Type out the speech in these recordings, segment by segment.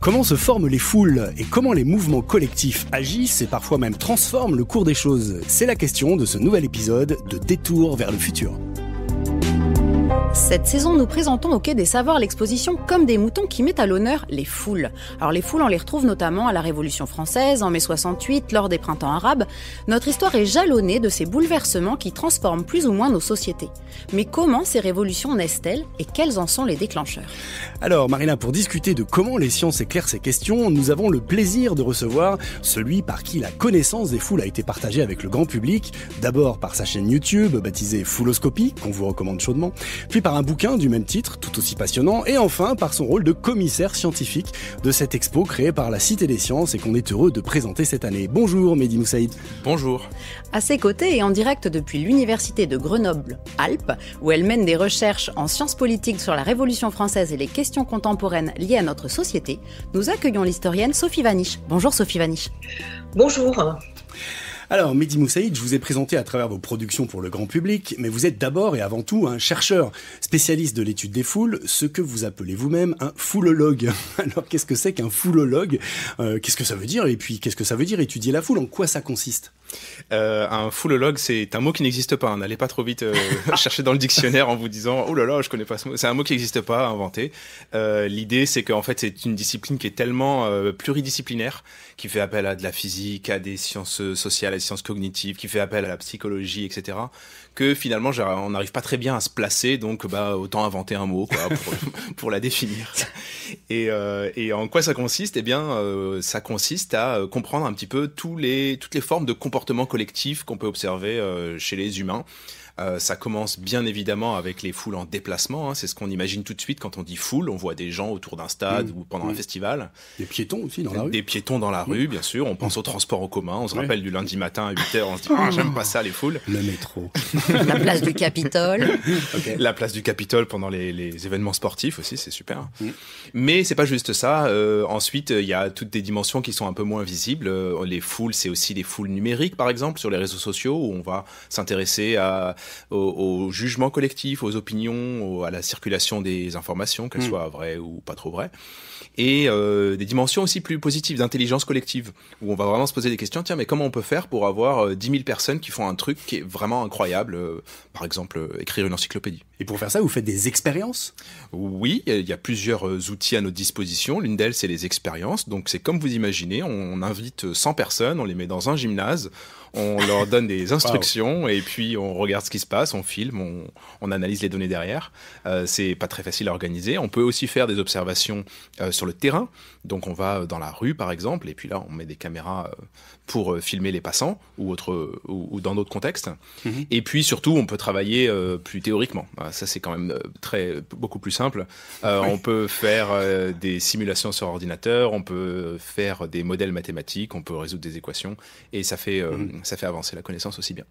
Comment se forment les foules et comment les mouvements collectifs agissent et parfois même transforment le cours des choses? C'est la question de ce nouvel épisode de Détour vers le futur. Cette saison, nous présentons au Quai des Savoirs l'exposition Comme des moutons qui met à l'honneur les foules. Alors les foules, on les retrouve notamment à la Révolution française, en mai 68, lors des printemps arabes. Notre histoire est jalonnée de ces bouleversements qui transforment plus ou moins nos sociétés. Mais comment ces révolutions naissent-elles et quels en sont les déclencheurs? Alors Marina, pour discuter de comment les sciences éclairent ces questions, nous avons le plaisir de recevoir celui par qui la connaissance des foules a été partagée avec le grand public. D'abord par sa chaîne YouTube baptisée Fouloscopie, qu'on vous recommande chaudement, puis par un bouquin du même titre, tout aussi passionnant, et enfin par son rôle de commissaire scientifique de cette expo créée par la Cité des Sciences et qu'on est heureux de présenter cette année. Bonjour Mehdi Moussaïd. Bonjour. À ses côtés et en direct depuis l'Université de Grenoble-Alpes, où elle mène des recherches en sciences politiques sur la Révolution française et les questions contemporaines liées à notre société, nous accueillons l'historienne Sophie Vanish. Bonjour Sophie Vanish. Bonjour. Alors, Mehdi Moussaïd, je vous ai présenté à travers vos productions pour le grand public, mais vous êtes d'abord et avant tout un chercheur, spécialiste de l'étude des foules, ce que vous appelez vous-même un foulologue. Alors, qu'est-ce que c'est qu'un foulologue ? Qu'est-ce que ça veut dire ? Et puis, qu'est-ce que ça veut dire étudier la foule ? En quoi ça consiste ? Un foulologue, c'est un mot qui n'existe pas. N'allez pas trop vite chercher dans le dictionnaire en vous disant « Oh là là, je connais pas ce mot ». C'est un mot qui n'existe pas, inventé. L'idée, c'est qu'en fait, c'est une discipline qui est tellement pluridisciplinaire, qui fait appel à de la physique, à des sciences sociales, à des sciences cognitives, qui fait appel à la psychologie, etc., que finalement, on n'arrive pas très bien à se placer, donc autant inventer un mot quoi, pour la définir. Et en quoi ça consiste ? Eh bien, ça consiste à comprendre un petit peu toutes les formes de comportement collectif qu'on peut observer chez les humains. Ça commence bien évidemment avec les foules en déplacement, hein. C'est ce qu'on imagine tout de suite quand on dit foule. On voit des gens autour d'un stade ou pendant un festival. Des piétons aussi dans la rue. Des piétons dans la rue, bien sûr. On pense au transport en commun. On se rappelle du lundi matin à 8h, on se dit « Ah, j'aime pas ça, les foules ». Le métro. La place du Capitole. Okay. La place du Capitole pendant les événements sportifs aussi, c'est super. Mais c'est pas juste ça. Ensuite, il y a toutes des dimensions qui sont un peu moins visibles. Les foules, c'est aussi des foules numériques, par exemple, sur les réseaux sociaux, où on va s'intéresser au jugement collectif, aux opinions, à la circulation des informations, qu'elles soient vraies ou pas trop vraies. Et des dimensions aussi plus positives, d'intelligence collective, où on va vraiment se poser des questions, tiens, mais comment on peut faire pour avoir 10 000 personnes qui font un truc qui est vraiment incroyable, par exemple, écrire une encyclopédie. Et pour faire ça, vous faites des expériences ? Oui, il y a plusieurs outils à notre disposition. L'une d'elles, c'est les expériences. Donc, c'est comme vous imaginez, on invite 100 personnes, on les met dans un gymnase, on leur donne des instructions et puis on regarde ce qui se passe, on filme, on analyse les données derrière. C'est pas très facile à organiser. On peut aussi faire des observations sur le terrain. Donc, on va dans la rue, par exemple, et puis là, on met des caméras pour filmer les passants ou dans d'autres contextes. Et puis, surtout, on peut travailler plus théoriquement. Ça, c'est quand même beaucoup plus simple. On peut faire des simulations sur ordinateur, on peut faire des modèles mathématiques, on peut résoudre des équations, et ça fait avancer la connaissance aussi bien.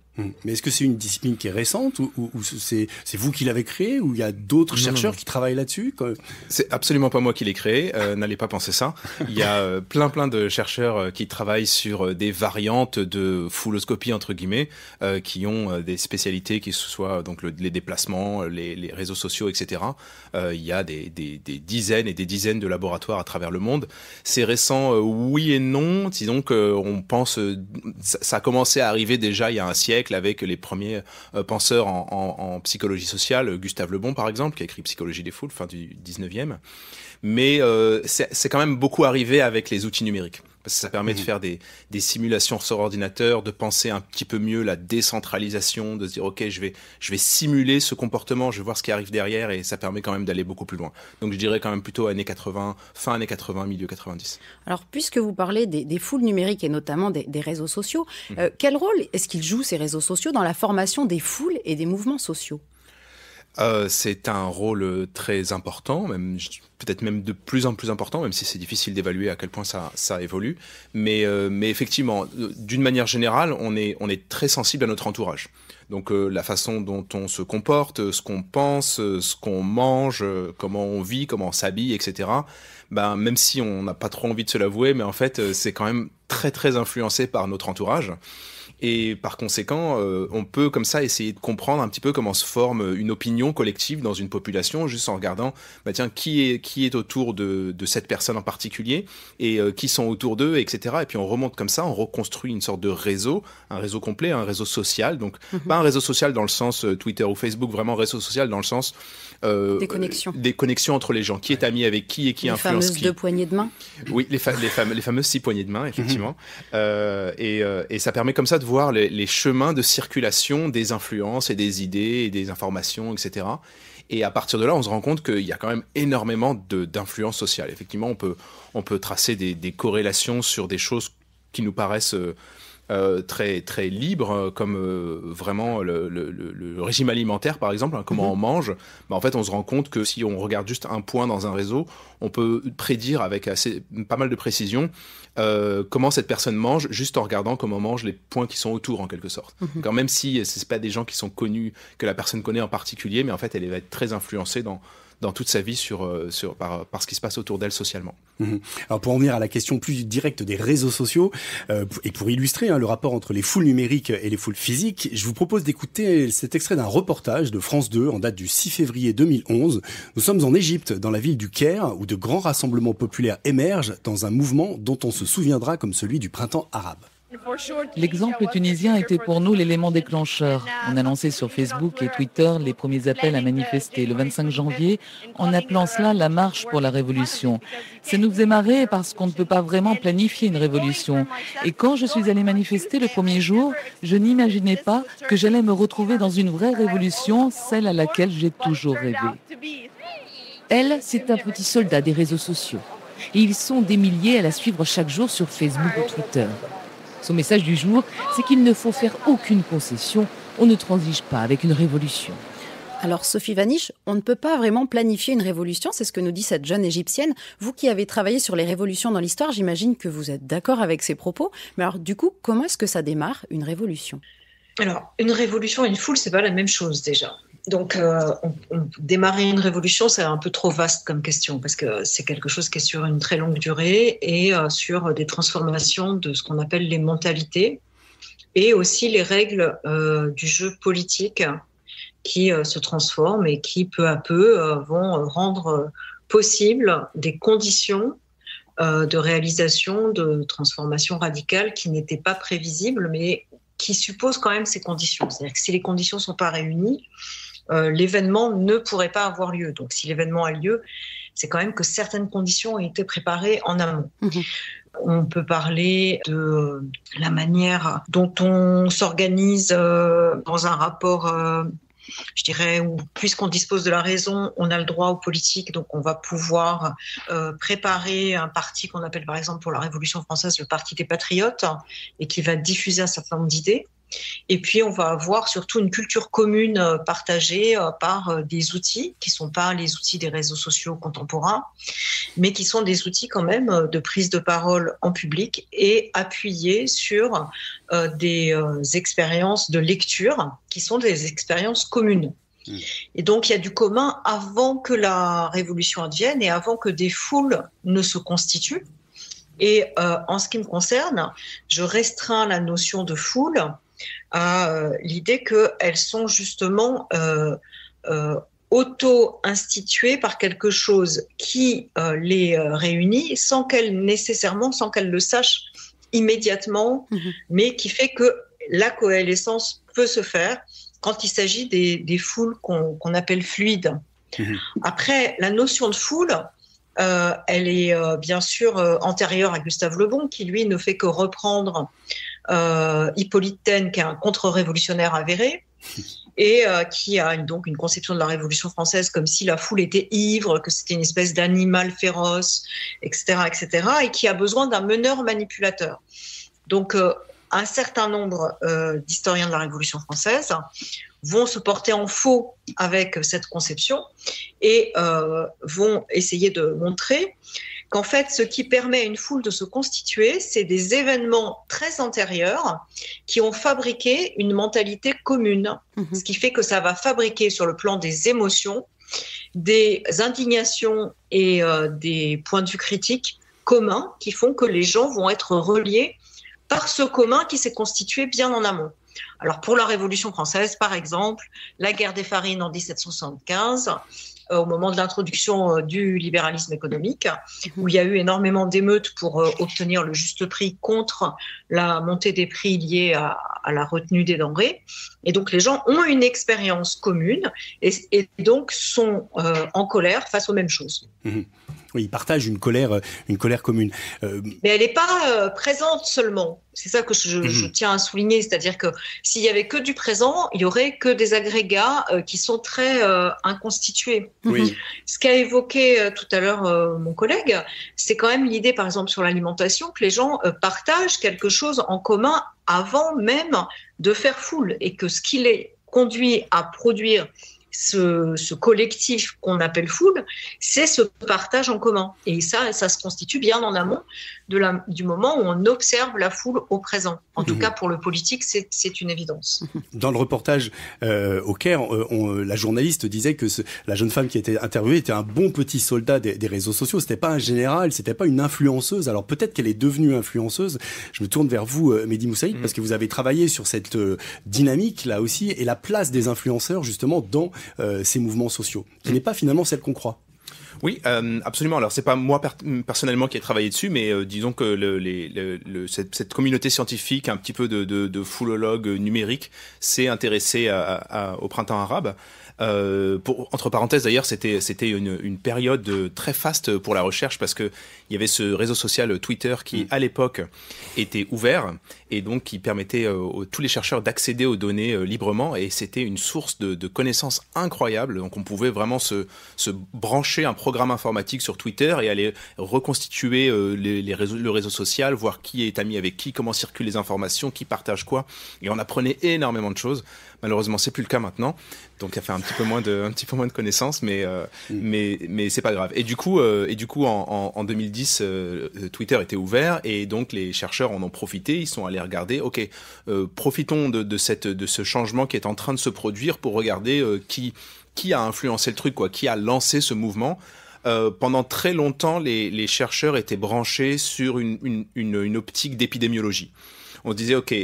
Mais est-ce que c'est une discipline qui est récente ou c'est vous qui l'avez créée ou il y a d'autres chercheurs qui travaillent là-dessus ? C'est absolument pas moi qui l'ai créé, n'allez pas penser ça. Il y a plein de chercheurs qui travaillent sur des variantes de fouloscopie, entre guillemets, qui ont des spécialités, qui soient donc les déplacements, les réseaux sociaux, etc. Il y a des dizaines et des dizaines de laboratoires à travers le monde. C'est récent, oui et non. Disons qu'on pense, ça a commencé à arriver déjà il y a un siècle avec les premiers penseurs en psychologie sociale, Gustave Le Bon par exemple, qui a écrit Psychologie des foules, fin du 19e. Mais c'est quand même beaucoup arrivé avec les outils numériques. Parce que ça permet de faire des simulations sur ordinateur, de penser un petit peu mieux la décentralisation, de se dire ok, je vais simuler ce comportement, je vais voir ce qui arrive derrière, et ça permet quand même d'aller beaucoup plus loin. Donc je dirais quand même plutôt années 80, fin années 80, milieu 90. Alors puisque vous parlez des foules numériques et notamment des réseaux sociaux, quel rôle est-ce qu'ils jouent ces réseaux sociaux dans la formation des foules et des mouvements sociaux ? C'est un rôle très important, peut-être même de plus en plus important, même si c'est difficile d'évaluer à quel point ça évolue. Mais effectivement, d'une manière générale, on est très sensible à notre entourage. Donc la façon dont on se comporte, ce qu'on pense, ce qu'on mange, comment on vit, comment on s'habille, etc. Même si on n'a pas trop envie de se l'avouer, mais en fait, c'est quand même très très influencé par notre entourage. Et par conséquent, on peut comme ça essayer de comprendre un petit peu comment se forme une opinion collective dans une population, juste en regardant, qui est autour de cette personne en particulier et qui sont autour d'eux, etc. Et puis on remonte comme ça, on reconstruit une sorte de réseau, un réseau complet, un réseau social. Donc pas un réseau social dans le sens Twitter ou Facebook, vraiment réseau social dans le sens des connexions. Des connexions entre les gens. Qui est ami avec qui et qui influence qui. Les fameuses 2 poignées de main. Oui, les fameuses 6 poignées de main, effectivement. Et ça permet comme ça de voir les chemins de circulation des influences et des idées et des informations, etc. Et à partir de là, on se rend compte qu'il y a quand même énormément d'influences sociales. Effectivement, on peut tracer des corrélations sur des choses qui nous paraissent très, très libres, comme vraiment le régime alimentaire, par exemple, comment on mange. En fait, on se rend compte que si on regarde juste un point dans un réseau, on peut prédire avec pas mal de précision comment cette personne mange, juste en regardant comment mangent les points qui sont autour, en quelque sorte. Quand même si ce n'est pas des gens qui sont connus, que la personne connaît en particulier, mais en fait, elle va être très influencée dans toute sa vie par ce qui se passe autour d'elle socialement. Alors pour en venir à la question plus directe des réseaux sociaux, et pour illustrer le rapport entre les foules numériques et les foules physiques, je vous propose d'écouter cet extrait d'un reportage de France 2 en date du 6 février 2011. Nous sommes en Égypte, dans la ville du Caire, où de grands rassemblements populaires émergent dans un mouvement dont on se souviendra comme celui du printemps arabe. L'exemple tunisien était pour nous l'élément déclencheur. On a lancé sur Facebook et Twitter les premiers appels à manifester le 25 janvier en appelant cela la marche pour la révolution. Ça nous faisait marrer parce qu'on ne peut pas vraiment planifier une révolution. Et quand je suis allée manifester le premier jour, je n'imaginais pas que j'allais me retrouver dans une vraie révolution, celle à laquelle j'ai toujours rêvé. Elle, c'est un petit soldat des réseaux sociaux. Et ils sont des milliers à la suivre chaque jour sur Facebook ou Twitter. Son message du jour, c'est qu'il ne faut faire aucune concession. On ne transige pas avec une révolution. Alors Sophie Vanish, on ne peut pas vraiment planifier une révolution, c'est ce que nous dit cette jeune Égyptienne. Vous qui avez travaillé sur les révolutions dans l'histoire, j'imagine que vous êtes d'accord avec ces propos. Mais alors du coup, comment est-ce que ça démarre, une révolution ? Alors, une révolution et une foule, c'est pas la même chose déjà. Donc, démarrer une révolution, c'est un peu trop vaste comme question parce que c'est quelque chose qui est sur une très longue durée et sur des transformations de ce qu'on appelle les mentalités et aussi les règles du jeu politique qui se transforment et qui peu à peu vont rendre possible des conditions de réalisation de transformations radicales qui n'étaient pas prévisibles mais qui supposent quand même ces conditions. C'est-à-dire que si les conditions ne sont pas réunies, l'événement ne pourrait pas avoir lieu. Donc, si l'événement a lieu, c'est quand même que certaines conditions ont été préparées en amont. On peut parler de la manière dont on s'organise dans un rapport, je dirais, où puisqu'on dispose de la raison, on a le droit aux politiques, donc on va pouvoir préparer un parti qu'on appelle par exemple pour la Révolution française le Parti des Patriotes et qui va diffuser un certain nombre d'idées. Et puis, on va avoir surtout une culture commune partagée par des outils qui ne sont pas les outils des réseaux sociaux contemporains, mais qui sont des outils quand même de prise de parole en public et appuyés sur des expériences de lecture qui sont des expériences communes. Et donc, il y a du commun avant que la révolution advienne et avant que des foules ne se constituent. Et en ce qui me concerne, je restreins la notion de foule à l'idée qu'elles sont justement auto-instituées par quelque chose qui les réunit sans qu'elles le sachent immédiatement, mais qui fait que la coalescence peut se faire quand il s'agit des foules qu'on appelle fluides. Après, la notion de foule, elle est bien sûr antérieure à Gustave Le Bon, qui lui ne fait que reprendre Hippolyte Taine, qui est un contre-révolutionnaire avéré, et qui a donc une conception de la Révolution française comme si la foule était ivre, que c'était une espèce d'animal féroce, etc., et qui a besoin d'un meneur manipulateur. Donc, un certain nombre d'historiens de la Révolution française vont se porter en faux avec cette conception et vont essayer de montrer qu'en fait, ce qui permet à une foule de se constituer, c'est des événements très antérieurs qui ont fabriqué une mentalité commune. Ce qui fait que ça va fabriquer sur le plan des émotions, des indignations et des points de vue critiques communs qui font que les gens vont être reliés par ce commun qui s'est constitué bien en amont. Alors pour la Révolution française, par exemple, la guerre des farines en 1775, au moment de l'introduction du libéralisme économique, où il y a eu énormément d'émeutes pour obtenir le juste prix contre la montée des prix liée à la retenue des denrées. Et donc les gens ont une expérience commune et donc sont en colère face aux mêmes choses. Oui, ils partagent une colère commune. Mais elle n'est pas présente seulement. C'est ça que je tiens à souligner. C'est-à-dire que s'il y avait que du présent, il y aurait que des agrégats qui sont très inconstitués. Oui. Ce qu'a évoqué tout à l'heure mon collègue, c'est quand même l'idée, par exemple, sur l'alimentation, que les gens partagent quelque chose en commun avant même de faire foule et que ce qui les conduit à produire ce collectif qu'on appelle foule, c'est ce partage en commun. Et ça se constitue bien en amont du moment où on observe la foule au présent. En tout cas, pour le politique, c'est une évidence. Dans le reportage au Caire, la journaliste disait que la jeune femme qui était interviewée était un bon petit soldat des réseaux sociaux. C'était pas un général, c'était pas une influenceuse. Alors peut-être qu'elle est devenue influenceuse. Je me tourne vers vous, Mehdi Moussaïd, parce que vous avez travaillé sur cette dynamique là aussi et la place des influenceurs justement dans ces mouvements sociaux, qui n'est pas finalement celle qu'on croit. Oui, absolument. Alors c'est pas moi personnellement qui ai travaillé dessus, mais disons que cette communauté scientifique, un petit peu de foulologues numériques, s'est intéressée au printemps arabe. Entre parenthèses d'ailleurs, c'était une période très faste pour la recherche parce que il y avait ce réseau social Twitter qui à l'époque était ouvert et donc qui permettait tous les chercheurs d'accéder aux données librement, et c'était une source de connaissances incroyable. Donc on pouvait vraiment se brancher un programme informatique sur Twitter et aller reconstituer le réseau social, voir qui est ami avec qui, comment circulent les informations, qui partage quoi, et on apprenait énormément de choses. Malheureusement, c'est plus le cas maintenant, donc ça fait un petit peu moins de connaissances, mais c'est pas grave. Et du coup, en 2010, Twitter était ouvert et donc les chercheurs en ont profité. Ils sont allés regarder. Ok, profitons de ce changement qui est en train de se produire pour regarder qui a influencé le truc, quoi, qui a lancé ce mouvement. Pendant très longtemps, les chercheurs étaient branchés sur une optique d'épidémiologie. On disait, ok,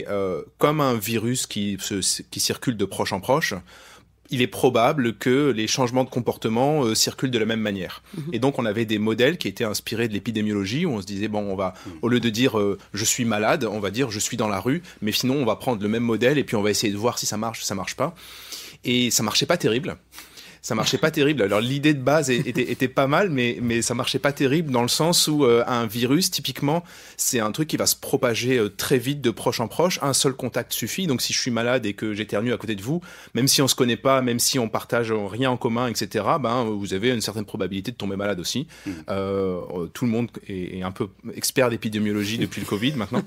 comme un virus qui circule de proche en proche, il est probable que les changements de comportement circulent de la même manière. Et donc, on avait des modèles qui étaient inspirés de l'épidémiologie, où on se disait, bon, on va, au lieu de dire je suis malade, on va dire je suis dans la rue, mais sinon, on va prendre le même modèle et puis on va essayer de voir si ça marche ou ça marche pas. Et ça marchait pas terrible. Ça marchait pas terrible. Alors l'idée de base était pas mal, mais ça marchait pas terrible dans le sens où un virus, typiquement, c'est un truc qui va se propager très vite de proche en proche. Un seul contact suffit. Donc si je suis malade et que j'éternue à côté de vous, même si on se connaît pas, même si on partage rien en commun, etc., vous avez une certaine probabilité de tomber malade aussi. Tout le monde est un peu expert d'épidémiologie depuis le Covid maintenant.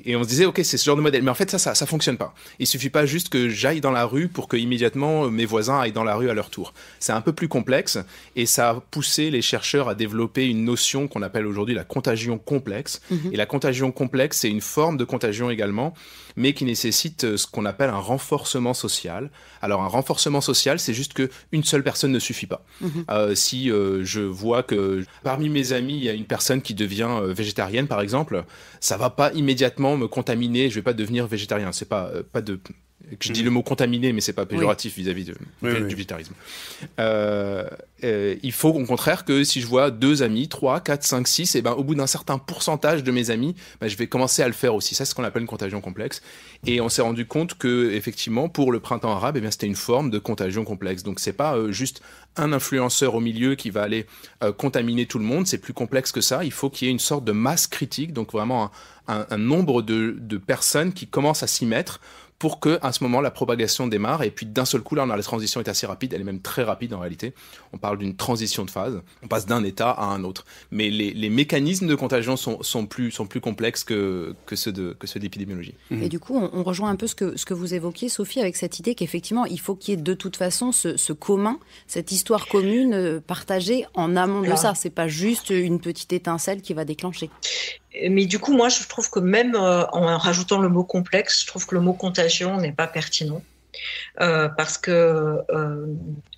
Et on se disait, ok, c'est ce genre de modèle. Mais en fait, ça fonctionne pas. Il suffit pas juste que j'aille dans la rue pour que immédiatement mes voisins aillent dans la rue à leur tour. C'est un peu plus complexe et ça a poussé les chercheurs à développer une notion qu'on appelle aujourd'hui la contagion complexe. Et la contagion complexe, c'est une forme de contagion également, mais qui nécessite ce qu'on appelle un renforcement social. Alors un renforcement social, c'est juste qu'une seule personne ne suffit pas. Si je vois que parmi mes amis, il y a une personne qui devient végétarienne, par exemple, ça va pas immédiatement me contaminer, je vais pas devenir végétarien. C'est pas de... Je dis le mot contaminé, mais c'est pas péjoratif vis-à-vis du végétarisme. Il faut au contraire que si je vois 2 amis, 3, 4, 5, 6, et au bout d'un certain pourcentage de mes amis, je vais commencer à le faire aussi. Ça, c'est ce qu'on appelle une contagion complexe. Et on s'est rendu compte que, effectivement, pour le printemps arabe, c'était une forme de contagion complexe. Donc c'est pas juste un influenceur au milieu qui va aller contaminer tout le monde. C'est plus complexe que ça. Il faut qu'il y ait une sorte de masse critique, donc vraiment un nombre de personnes qui commencent à s'y mettre pour que, à ce moment, la propagation démarre. Et puis, d'un seul coup, là, la transition est assez rapide. Elle est même très rapide, en réalité. On parle d'une transition de phase. On passe d'un état à un autre. Mais les mécanismes de contagion sont plus complexes que ceux de l'épidémiologie. Et du coup, on rejoint un peu ce que vous évoquiez, Sophie, avec cette idée qu'effectivement, il faut qu'il y ait de toute façon ce commun, cette histoire commune partagée en amont de ça. C'est pas juste une petite étincelle qui va déclencher. Mais du coup, moi, je trouve que même en rajoutant le mot complexe, je trouve que le mot contagion n'est pas pertinent. Parce que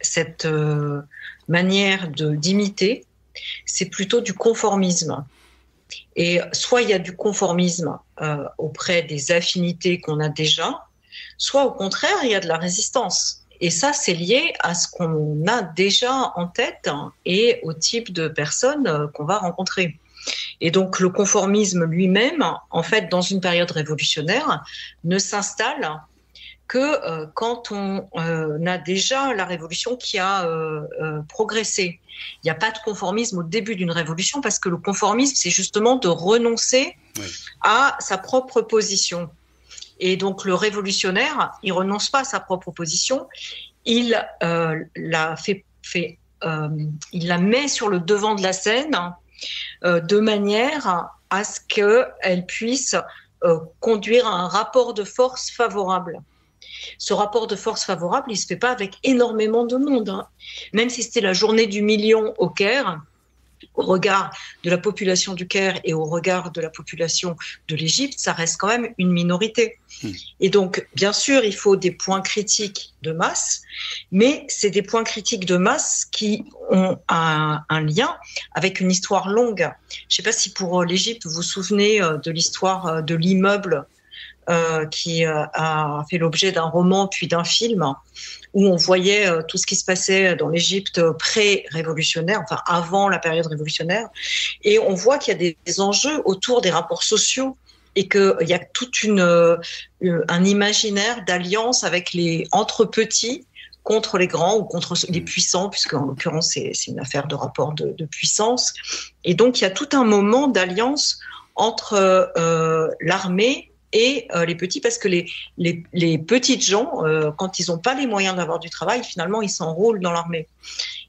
cette manière d'imiter, c'est plutôt du conformisme. Et soit il y a du conformisme auprès des affinités qu'on a déjà, soit au contraire, il y a de la résistance. Et ça, c'est lié à ce qu'on a déjà en tête et au type de personnes qu'on va rencontrer. Et donc, le conformisme lui-même, en fait, dans une période révolutionnaire, ne s'installe que quand on a déjà la révolution qui a progressé. Il n'y a pas de conformisme au début d'une révolution parce que le conformisme, c'est justement de renoncer à sa propre position. Et donc, le révolutionnaire, il renonce pas à sa propre position, il la met sur le devant de la scène de manière à ce qu'elle puisse conduire à un rapport de force favorable. Ce rapport de force favorable, il ne se fait pas avec énormément de monde. Hein. Même si c'était la journée du million au Caire, au regard de la population du Caire et au regard de la population de l'Égypte, ça reste quand même une minorité. Et donc, bien sûr, il faut des points critiques de masse, mais c'est des points critiques de masse qui ont un lien avec une histoire longue. Je ne sais pas si pour l'Égypte, vous vous souvenez de l'histoire de l'immeuble qui a fait l'objet d'un roman puis d'un film où on voyait tout ce qui se passait dans l'Égypte pré-révolutionnaire, enfin avant la période révolutionnaire, et on voit qu'il y a des enjeux autour des rapports sociaux et qu'il y a tout un imaginaire d'alliance entre petits contre les grands ou contre les puissants, puisque en l'occurrence c'est une affaire de rapport de puissance. Et donc il y a tout un moment d'alliance entre l'armée et les petits, parce que les petites gens, quand ils n'ont pas les moyens d'avoir du travail, finalement, ils s'enrôlent dans l'armée.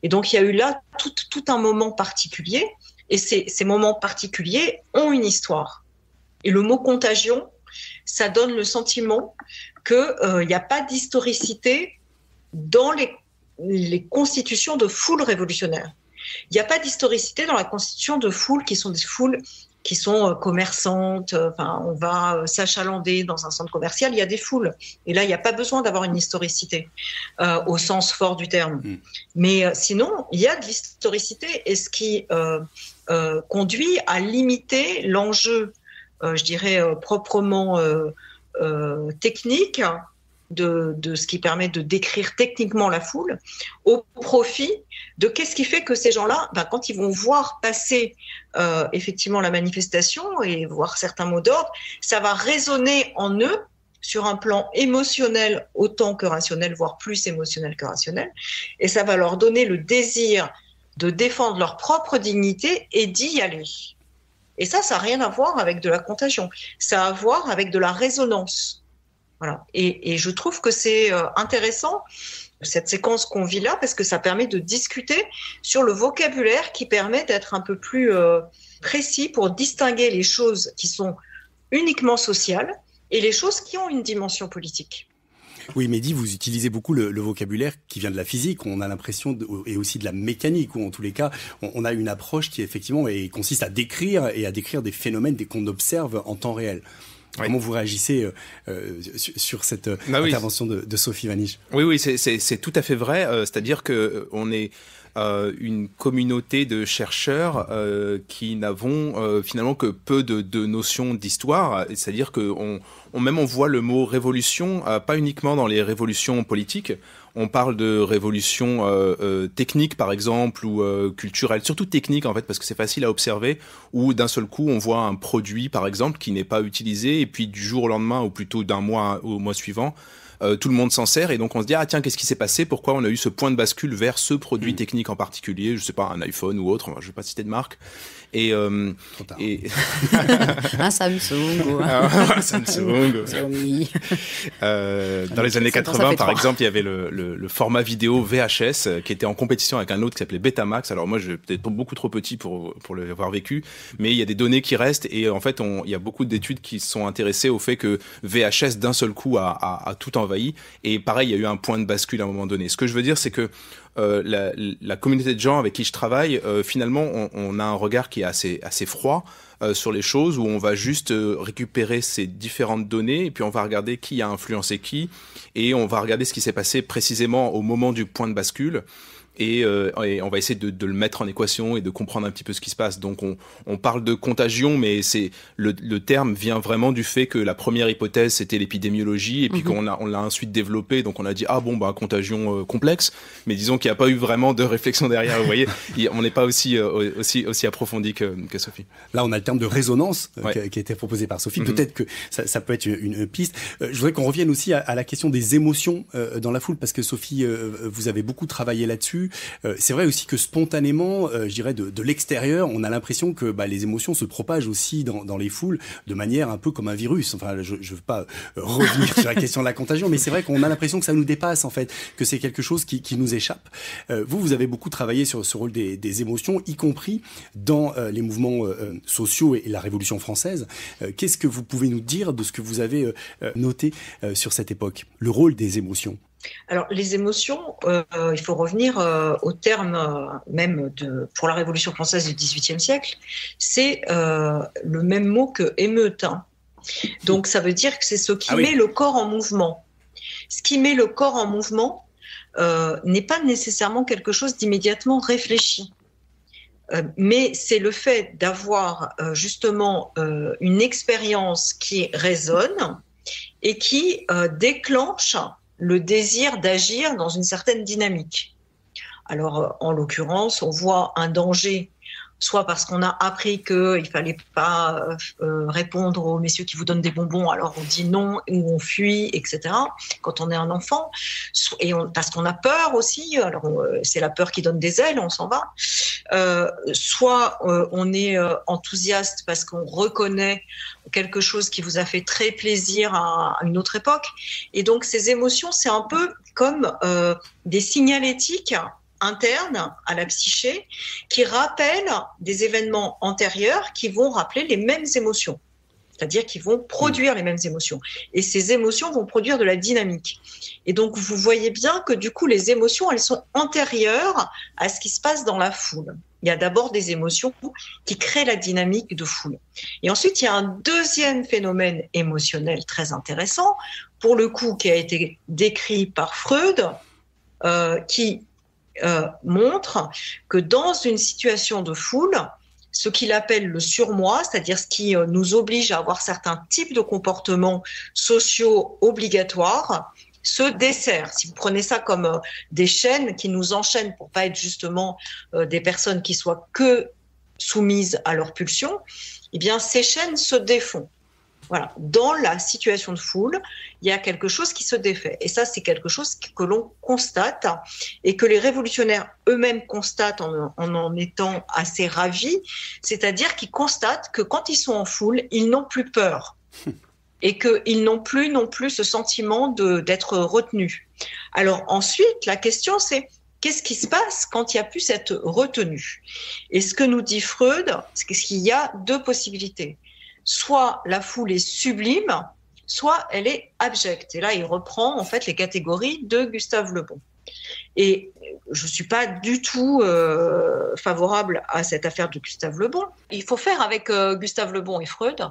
Et donc, il y a eu là tout un moment particulier, et ces moments particuliers ont une histoire. Et le mot contagion, ça donne le sentiment qu'il n'y a pas d'historicité dans les constitutions de foules révolutionnaires. Il n'y a pas d'historicité dans la constitution de foules qui sont des foules qui sont commerçantes, enfin, on va s'achalander dans un centre commercial, il y a des foules. Et là, il n'y a pas besoin d'avoir une historicité au sens fort du terme. Mais sinon, il y a de l'historicité, et ce qui conduit à limiter l'enjeu, je dirais, proprement technique, de ce qui permet de décrire techniquement la foule, au profit de qu'est-ce qui fait que ces gens-là, quand ils vont voir passer effectivement la manifestation et voir certains mots d'ordre, ça va résonner en eux sur un plan émotionnel autant que rationnel, voire plus émotionnel que rationnel, et ça va leur donner le désir de défendre leur propre dignité et d'y aller. Et ça n'a rien à voir avec de la contagion, ça a à voir avec de la résonance. Voilà. Et je trouve que c'est intéressant, cette séquence qu'on vit là, parce que ça permet de discuter sur le vocabulaire qui permet d'être un peu plus précis pour distinguer les choses qui sont uniquement sociales et les choses qui ont une dimension politique. Oui, Mehdi, vous utilisez beaucoup le vocabulaire qui vient de la physique. On a l'impression, et aussi de la mécanique, ou en tous les cas, on a une approche qui effectivement consiste à décrire des phénomènes qu'on observe en temps réel. Oui. Comment vous réagissez sur cette intervention de Sophie Vanish ? Oui, c'est tout à fait vrai. C'est-à-dire qu'on est une communauté de chercheurs qui n'avons finalement que peu de notions d'histoire. C'est-à-dire qu'on on voit le mot révolution, pas uniquement dans les révolutions politiques. On parle de révolution technique, par exemple, ou culturelle, surtout technique, en fait, parce que c'est facile à observer, où d'un seul coup, on voit un produit, par exemple, qui n'est pas utilisé, et puis du jour au lendemain, ou plutôt d'un mois au mois suivant, tout le monde s'en sert, et donc on se dit, ah tiens, qu'est-ce qui s'est passé ? Pourquoi on a eu ce point de bascule vers ce produit technique en particulier ? Je sais pas, un iPhone ou autre, je vais pas citer de marque. Et un Samsung ou un Samsung. Dans les années 80, par exemple, il y avait le format vidéo VHS qui était en compétition avec un autre qui s'appelait Betamax. Alors moi, je suis peut-être beaucoup trop petit pour l'avoir vécu, mais il y a des données qui restent, et en fait, il y a beaucoup d'études qui se sont intéressées au fait que VHS d'un seul coup a tout envahi. Et pareil, il y a eu un point de bascule à un moment donné. Ce que je veux dire, c'est que la communauté de gens avec qui je travaille, finalement, on a un regard qui est assez froid sur les choses, où on va juste récupérer ces différentes données, et puis on va regarder qui a influencé qui, et on va regarder ce qui s'est passé précisément au moment du point de bascule. et on va essayer de le mettre en équation et de comprendre un petit peu ce qui se passe. Donc on parle de contagion, mais c'est le terme vient vraiment du fait que la première hypothèse c'était l'épidémiologie, et puis qu'on l'a ensuite développé, donc on a dit contagion complexe, mais disons qu'il n'y a pas eu vraiment de réflexion derrière. Vous voyez, on n'est pas aussi approfondi que Sophie. Là, on a le terme de résonance qui a été proposé par Sophie. Peut-être que ça peut être une piste. Je voudrais qu'on revienne aussi à la question des émotions dans la foule, parce que Sophie, vous avez beaucoup travaillé là-dessus. C'est vrai aussi que spontanément, je dirais de l'extérieur, on a l'impression que les émotions se propagent aussi dans les foules de manière un peu comme un virus. Enfin, je veux pas revenir sur la question de la contagion, mais c'est vrai qu'on a l'impression que ça nous dépasse, en fait, que c'est quelque chose qui nous échappe. Vous avez beaucoup travaillé sur ce rôle des émotions, y compris dans les mouvements sociaux et la Révolution française. Qu'est-ce que vous pouvez nous dire de ce que vous avez noté sur cette époque, le rôle des émotions? Alors, les émotions, il faut revenir au terme même pour la Révolution française du XVIIIe siècle, c'est le même mot que émeute. Donc, ça veut dire que c'est ce qui met le corps en mouvement. Ce qui met le corps en mouvement n'est pas nécessairement quelque chose d'immédiatement réfléchi. Mais c'est le fait d'avoir justement une expérience qui résonne et qui déclenche le désir d'agir dans une certaine dynamique. Alors, en l'occurrence, on voit un danger, soit parce qu'on a appris qu'il ne fallait pas répondre aux messieurs qui vous donnent des bonbons, alors on dit non, ou on fuit, etc., quand on est un enfant, parce qu'on a peur aussi, alors c'est la peur qui donne des ailes, on s'en va, soit on est enthousiaste parce qu'on reconnaît quelque chose qui vous a fait très plaisir à une autre époque, et donc ces émotions, c'est un peu comme des signalétiques internes à la psyché qui rappellent des événements antérieurs qui vont rappeler les mêmes émotions, c'est-à-dire qui vont produire les mêmes émotions. Et ces émotions vont produire de la dynamique. Et donc, vous voyez bien que du coup, les émotions, elles sont antérieures à ce qui se passe dans la foule. Il y a d'abord des émotions qui créent la dynamique de foule. Et ensuite, il y a un deuxième phénomène émotionnel très intéressant, pour le coup, qui a été décrit par Freud, qui montre que dans une situation de foule, ce qu'il appelle le surmoi, c'est-à-dire ce qui nous oblige à avoir certains types de comportements sociaux obligatoires, se dessert. Si vous prenez ça comme des chaînes qui nous enchaînent pour pas être justement des personnes qui soient que soumises à leurs pulsions, eh bien ces chaînes se défont. Voilà. Dans la situation de foule, il y a quelque chose qui se défait. Et ça, c'est quelque chose que l'on constate et que les révolutionnaires eux-mêmes constatent en étant assez ravis. C'est-à-dire qu'ils constatent que quand ils sont en foule, ils n'ont plus peur. Et qu'ils n'ont plus non plus ce sentiment d'être retenus. Alors ensuite, la question, c'est qu'est-ce qui se passe quand il n'y a plus cette retenue? Et ce que nous dit Freud, c'est qu'il y a deux possibilités. Soit la foule est sublime, soit elle est abjecte. Et là, il reprend en fait les catégories de Gustave Le Bon. Et je ne suis pas du tout favorable à cette affaire de Gustave Le Bon. Il faut faire avec Gustave Le Bon et Freud,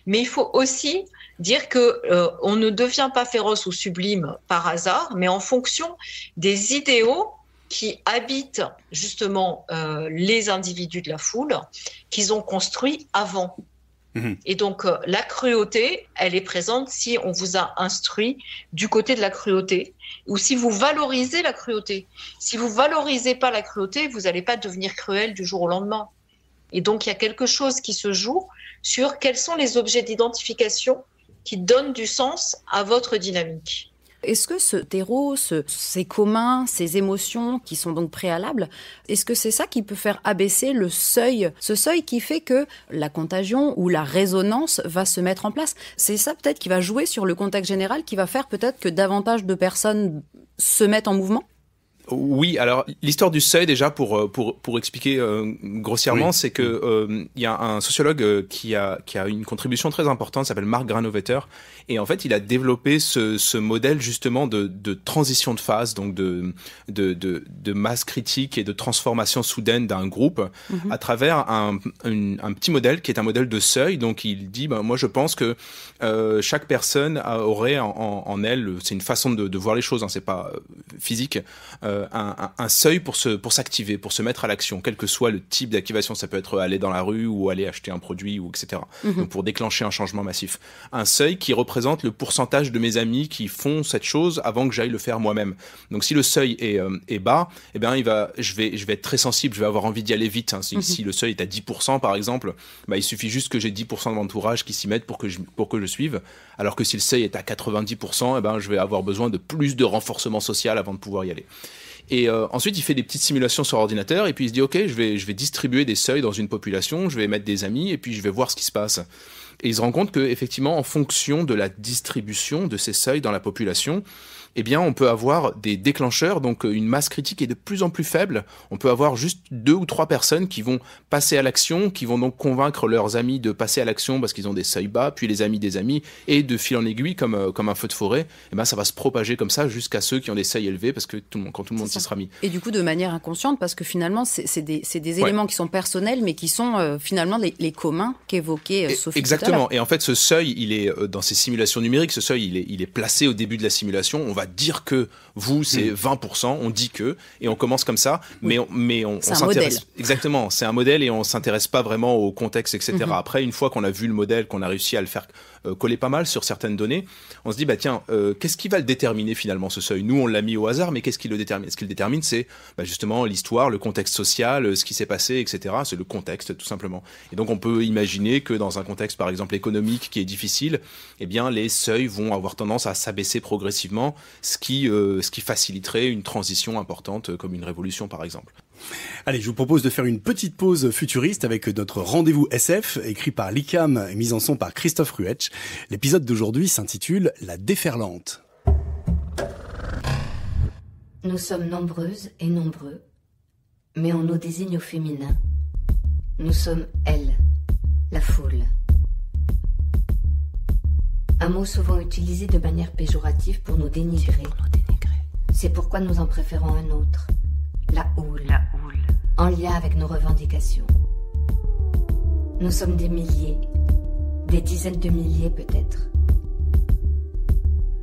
mais il faut aussi dire qu'on ne devient pas féroce ou sublime par hasard, mais en fonction des idéaux qui habitent justement les individus de la foule, qu'ils ont construits avant. Et donc, la cruauté, elle est présente si on vous a instruit du côté de la cruauté ou si vous valorisez la cruauté. Si vous valorisez pas la cruauté, vous n'allez pas devenir cruel du jour au lendemain. Et donc, il y a quelque chose qui se joue sur quels sont les objets d'identification qui donnent du sens à votre dynamique. Est-ce que ce terreau, ces communs, ces émotions qui sont donc préalables, est-ce que c'est ça qui peut faire abaisser le seuil, ce seuil qui fait que la contagion ou la résonance va se mettre en place? C'est ça peut-être qui va jouer sur le contexte général, qui va faire peut-être que davantage de personnes se mettent en mouvement? Oui, alors l'histoire du seuil déjà pour expliquer grossièrement, c'est que il y a un sociologue qui a une contribution très importante, s'appelle Mark Granovetter, et en fait il a développé ce modèle justement de transition de phase, donc de masse critique et de transformation soudaine d'un groupe à travers un petit modèle qui est un modèle de seuil. Donc il dit moi je pense que chaque personne aurait en elle, c'est une façon de voir les choses, c'est pas physique. un seuil pour s'activer, pour se mettre à l'action, quel que soit le type d'activation. Ça peut être aller dans la rue ou aller acheter un produit, ou etc. Donc pour déclencher un changement massif. Un seuil qui représente le pourcentage de mes amis qui font cette chose avant que j'aille le faire moi-même. Donc si le seuil est bas, eh bien je vais être très sensible, je vais avoir envie d'y aller vite. Hein. Si le seuil est à 10% par exemple, il suffit juste que j'ai 10% de mon entourage qui s'y mettent pour que je suive. Alors que si le seuil est à 90%, je vais avoir besoin de plus de renforcement social avant de pouvoir y aller. Et ensuite, il fait des petites simulations sur ordinateur et puis il se dit ok, je vais distribuer des seuils dans une population, je vais mettre des amis et puis je vais voir ce qui se passe. Et il se rend compte que effectivement, en fonction de la distribution de ces seuils dans la population, eh bien, on peut avoir des déclencheurs, donc une masse critique est de plus en plus faible. On peut avoir juste 2 ou 3 personnes qui vont passer à l'action, qui vont donc convaincre leurs amis de passer à l'action parce qu'ils ont des seuils bas, puis les amis des amis, et de fil en aiguille, comme un feu de forêt, eh ben, ça va se propager comme ça jusqu'à ceux qui ont des seuils élevés, parce que quand tout le monde s'y sera mis. Et du coup, de manière inconsciente, parce que finalement, c'est des éléments qui sont personnels, mais qui sont finalement les communs qu'évoquait Sophie. Exactement. Et en fait, ce seuil, il est dans ces simulations numériques, ce seuil, il est placé au début de la simulation. On va dire que vous, c'est 20%, on dit que, et on commence comme ça, mais on s'intéresse. Exactement, c'est un modèle et on s'intéresse pas vraiment au contexte, etc. Après, une fois qu'on a vu le modèle, qu'on a réussi à le faire coller pas mal sur certaines données, on se dit, qu'est-ce qui va le déterminer finalement, ce seuil ? Nous, on l'a mis au hasard, mais qu'est-ce qui le détermine ? Ce qui le détermine, c'est justement l'histoire, le contexte social, ce qui s'est passé, etc. C'est le contexte, tout simplement. Et donc, on peut imaginer que dans un contexte, par exemple, économique qui est difficile, eh bien, les seuils vont avoir tendance à s'abaisser progressivement, ce qui faciliterait une transition importante, comme une révolution, par exemple. Allez, je vous propose de faire une petite pause futuriste avec notre rendez-vous SF, écrit par l'ICAM et mis en son par Christophe Ruetsch. L'épisode d'aujourd'hui s'intitule « La déferlante ». Nous sommes nombreuses et nombreux, mais on nous désigne au féminin. Nous sommes elle, la foule. Un mot souvent utilisé de manière péjorative pour nous dénigrer. C'est pourquoi nous en préférons un autre. La houle, en lien avec nos revendications. Nous sommes des milliers, des dizaines de milliers peut-être.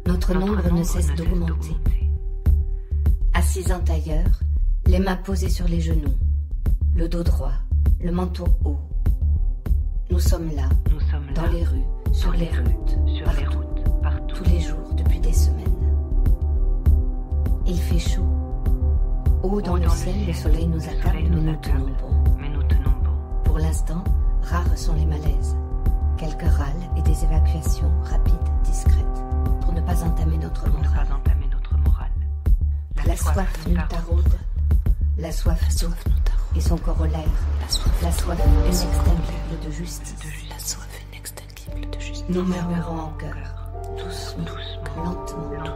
Notre nombre ne cesse d'augmenter. Assises en tailleur, les mains posées sur les genoux, le dos droit, le menton haut. Nous sommes là, dans les rues, sur les routes, partout, tous les jours depuis des semaines. Il fait chaud. Haut dans le ciel, le soleil nous accable, mais nous tenons bon. Pour l'instant, rares sont les malaises. Quelques râles et des évacuations rapides, discrètes, pour ne pas entamer notre morale. La soif nous taraude, la soif d'eau et son corollaire, la soif inextinguible de justice. Nous murmurons en chœur, doucement, lentement.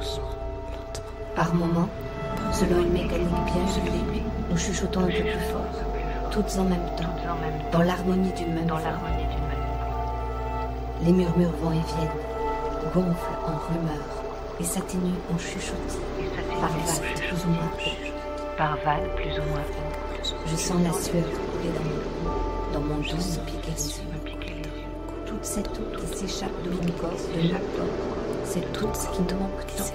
Par moments, selon une mécanique bien gelée, nous chuchotons un peu plus fort, toutes en même temps, dans l'harmonie d'une même voix. Les murmures vont et viennent, gonflent en rumeurs et s'atténuent en chuchotis, par vagues plus ou moins hautes. Je sens la sueur couler dans mon dos me piquer les yeux. Toute cette eau qui s'échappe de mon corps, de notre corps, cette eau qui nous manque tant,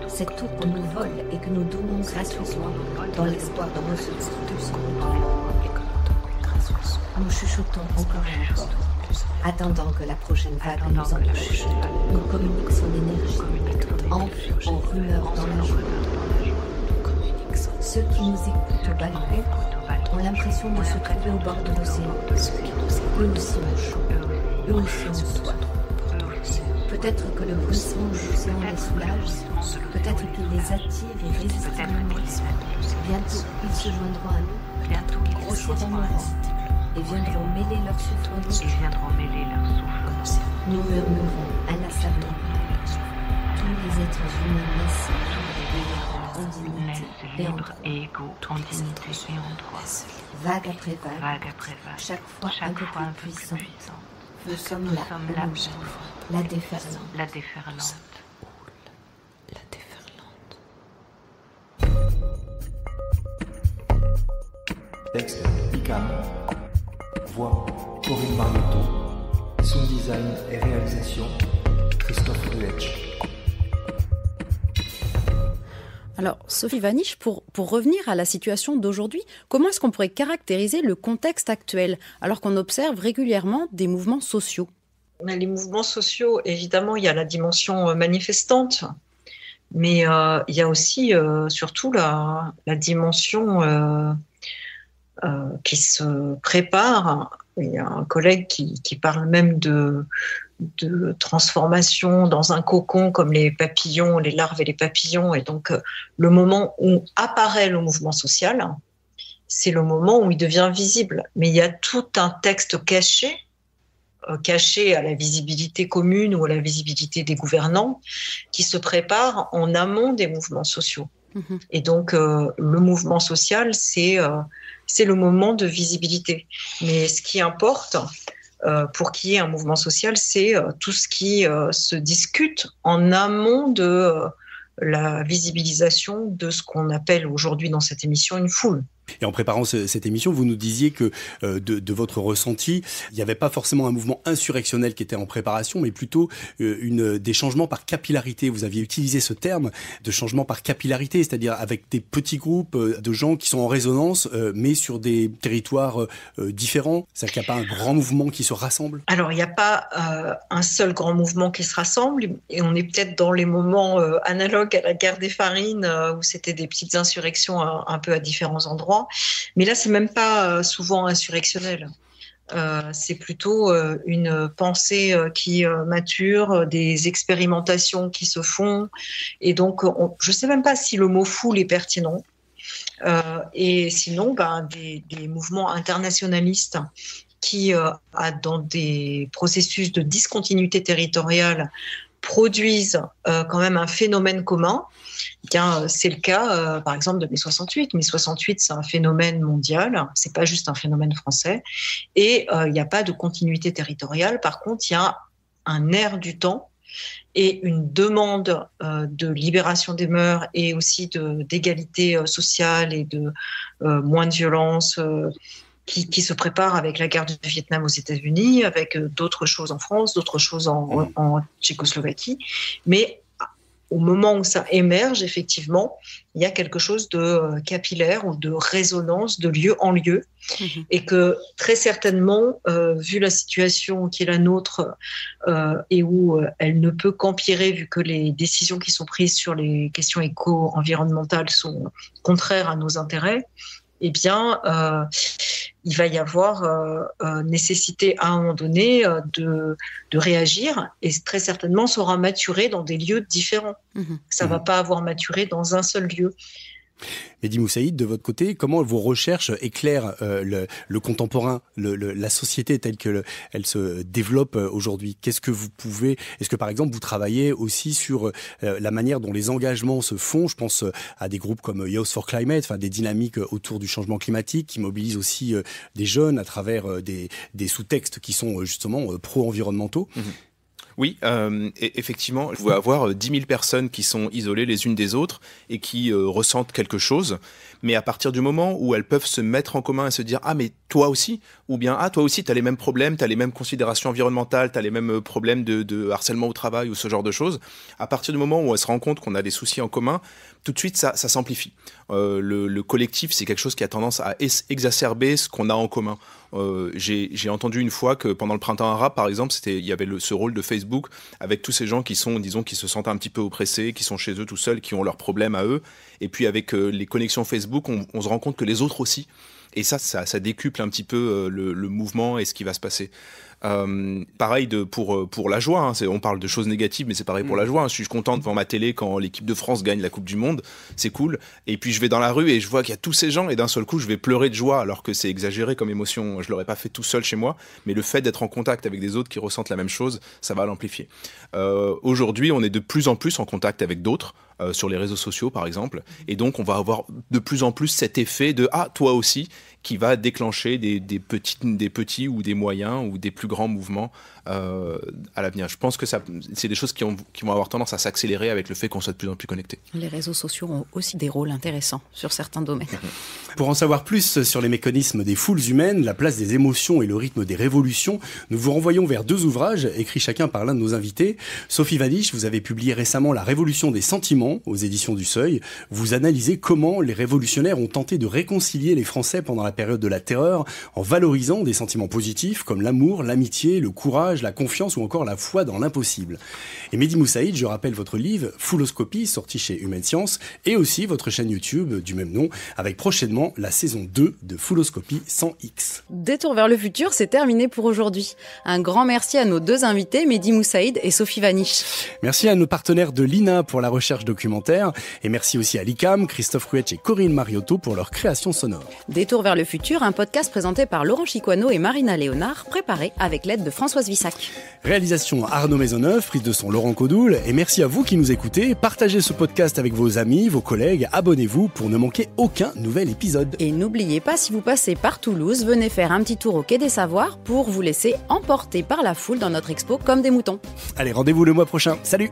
cette eau qu'on nous vole et que nous donnons gracieusement dans l'espoir de recevoir tout ce qu'on nous chuchotons encore et encore, attendant que la prochaine vague nous empoche. Nous communiquons son énergie, enfle en rumeurs dans la joie. Ceux qui nous écoutent au balcon ont l'impression de se trouver au bord de l'océan. Eux aussi ont chaud, eux aussi ont soif. Peut-être que le bruissement de l'océan les soulage, peut-être qu'il les attire et résiste à nous. Bientôt, ils se joindront à nous, grossiront nos rangs, et viendront mêler leur souffle au nôtre. Nous murmurons inlassablement. Tous les êtres humains naissent en dignité et en droit. Vague après vague, chaque fois un peu plus puissante. Nous sommes là, la déferlante. Texte ICAM. Voix Corinne Mariotto. Son design et réalisation Christophe Ruetsch. Alors, Sophie Vanish, pour revenir à la situation d'aujourd'hui, comment est-ce qu'on pourrait caractériser le contexte actuel, alors qu'on observe régulièrement des mouvements sociaux ? Les mouvements sociaux, évidemment, il y a la dimension manifestante, mais il y a aussi surtout la dimension qui se prépare. Il y a un collègue qui parle même de transformation dans un cocon comme les papillons, les larves et les papillons. Et donc, le moment où apparaît le mouvement social, c'est le moment où il devient visible. Mais il y a tout un texte caché à la visibilité commune ou à la visibilité des gouvernants qui se prépare en amont des mouvements sociaux. Et donc, le mouvement social, c'est le moment de visibilité. Mais ce qui importe pour qu'il y ait un mouvement social, c'est tout ce qui se discute en amont de la visibilisation de ce qu'on appelle aujourd'hui dans cette émission une foule. Et en préparant cette émission, vous nous disiez que de votre ressenti, il n'y avait pas forcément un mouvement insurrectionnel qui était en préparation, mais plutôt des changements par capillarité. Vous aviez utilisé ce terme de changement par capillarité, c'est-à-dire avec des petits groupes de gens qui sont en résonance, mais sur des territoires différents. C'est-à-dire qu'il n'y a pas un grand mouvement qui se rassemble ? Alors, il n'y a pas un seul grand mouvement qui se rassemble, et on est peut-être dans les moments analogues à la guerre des farines, où c'était des petites insurrections un peu à différents endroits. Mais là, c'est même pas souvent insurrectionnel. C'est plutôt une pensée qui mature, des expérimentations qui se font. Et donc, je sais même pas si le mot foule est pertinent. Et sinon, des mouvements internationalistes qui, dans des processus de discontinuité territoriale, produisent quand même un phénomène commun. Bien, c'est le cas, par exemple, de mai 68. Mai 68, c'est un phénomène mondial, c'est pas juste un phénomène français. Et il n'y a pas de continuité territoriale. Par contre, il y a un air du temps et une demande de libération des mœurs et aussi d'égalité sociale et de moins de violence qui se prépare avec la guerre du Vietnam aux États-Unis, avec d'autres choses en France, d'autres choses en Tchécoslovaquie. Mais au moment où ça émerge, effectivement, il y a quelque chose de capillaire ou de résonance de lieu en lieu. Et que très certainement, vu la situation qui est la nôtre et où elle ne peut qu'empirer vu que les décisions qui sont prises sur les questions éco-environnementales sont contraires à nos intérêts, eh bien, il va y avoir nécessité à un moment donné de réagir, et très certainement ça aura maturé dans des lieux différents. Ça ne va pas avoir maturé dans un seul lieu. Mehdi Moussaïd, de votre côté, comment vos recherches éclairent le contemporain, la société telle qu'elle se développe aujourd'hui ? Qu'est-ce que vous pouvez... Est-ce que, par exemple, vous travaillez aussi sur la manière dont les engagements se font ? Je pense à des groupes comme Youth for Climate, enfin des dynamiques autour du changement climatique qui mobilisent aussi des jeunes à travers des sous-textes qui sont justement pro-environnementaux. Oui, effectivement, vous pouvez avoir 10 000 personnes qui sont isolées les unes des autres et qui ressentent quelque chose. Mais à partir du moment où elles peuvent se mettre en commun et se dire « Ah, mais toi aussi ?» ou bien « Ah, toi aussi, tu as les mêmes problèmes, tu as les mêmes considérations environnementales, tu as les mêmes problèmes de harcèlement au travail ou ce genre de choses. » À partir du moment où elles se rendent compte qu'on a des soucis en commun, tout de suite, ça s'amplifie. Le collectif, c'est quelque chose qui a tendance à exacerber ce qu'on a en commun. J'ai entendu une fois que pendant le printemps arabe, par exemple, il y avait ce rôle de Facebook avec tous ces gens qui sont, disons, qui se sentent un petit peu oppressés, qui sont chez eux tout seuls, qui ont leurs problèmes à eux. Et puis avec les connexions Facebook, on se rend compte que les autres aussi. Et ça décuple un petit peu le mouvement et ce qui va se passer. Pareil pour la joie, hein, on parle de choses négatives, mais c'est pareil pour la joie. Hein. Je suis content devant ma télé quand l'équipe de France gagne la Coupe du Monde, c'est cool. Et puis je vais dans la rue et je vois qu'il y a tous ces gens et d'un seul coup je vais pleurer de joie alors que c'est exagéré comme émotion. Je l'aurais pas fait tout seul chez moi, mais le fait d'être en contact avec des autres qui ressentent la même chose, ça va l'amplifier. Aujourd'hui, on est de plus en plus en contact avec d'autres. Sur les réseaux sociaux par exemple, et donc on va avoir de plus en plus cet effet de « Ah, toi aussi », qui va déclencher des petits ou des moyens ou des plus grands mouvements à l'avenir. Je pense que c'est des choses qui vont avoir tendance à s'accélérer avec le fait qu'on soit de plus en plus connectés. Les réseaux sociaux ont aussi des rôles intéressants sur certains domaines. Pour en savoir plus sur les mécanismes des foules humaines, la place des émotions et le rythme des révolutions, nous vous renvoyons vers 2 ouvrages écrits chacun par l'un de nos invités. Sophie Vanish, vous avez publié récemment La Révolution des sentiments aux éditions du Seuil. Vous analysez comment les révolutionnaires ont tenté de réconcilier les Français pendant la période de la terreur en valorisant des sentiments positifs comme l'amour, l'amitié, le courage, la confiance ou encore la foi dans l'impossible. Et Mehdi Moussaïd, je rappelle votre livre Fouloscopie, sorti chez Humaine Science, et aussi votre chaîne YouTube du même nom, avec prochainement la saison 2 de Fouloscopie 100X. Détour vers le futur, c'est terminé pour aujourd'hui. Un grand merci à nos 2 invités, Mehdi Moussaïd et Sophie Vanish. Merci à nos partenaires de l'INA pour la recherche documentaire, et merci aussi à l'ICAM, Christophe Ruetsch et Corinne Mariotto pour leur création sonore. Détour vers le futur, un podcast présenté par Laurent Chicoineau et Marina Léonard, préparé avec l'aide de Françoise Vissac. Réalisation Arnaud Maisonneuve, prise de son Laurent Codoul, et merci à vous qui nous écoutez. Partagez ce podcast avec vos amis, vos collègues, abonnez-vous pour ne manquer aucun nouvel épisode. Et n'oubliez pas, si vous passez par Toulouse, venez faire un petit tour au Quai des Savoirs pour vous laisser emporter par la foule dans notre expo Comme des moutons. Allez, rendez-vous le mois prochain. Salut!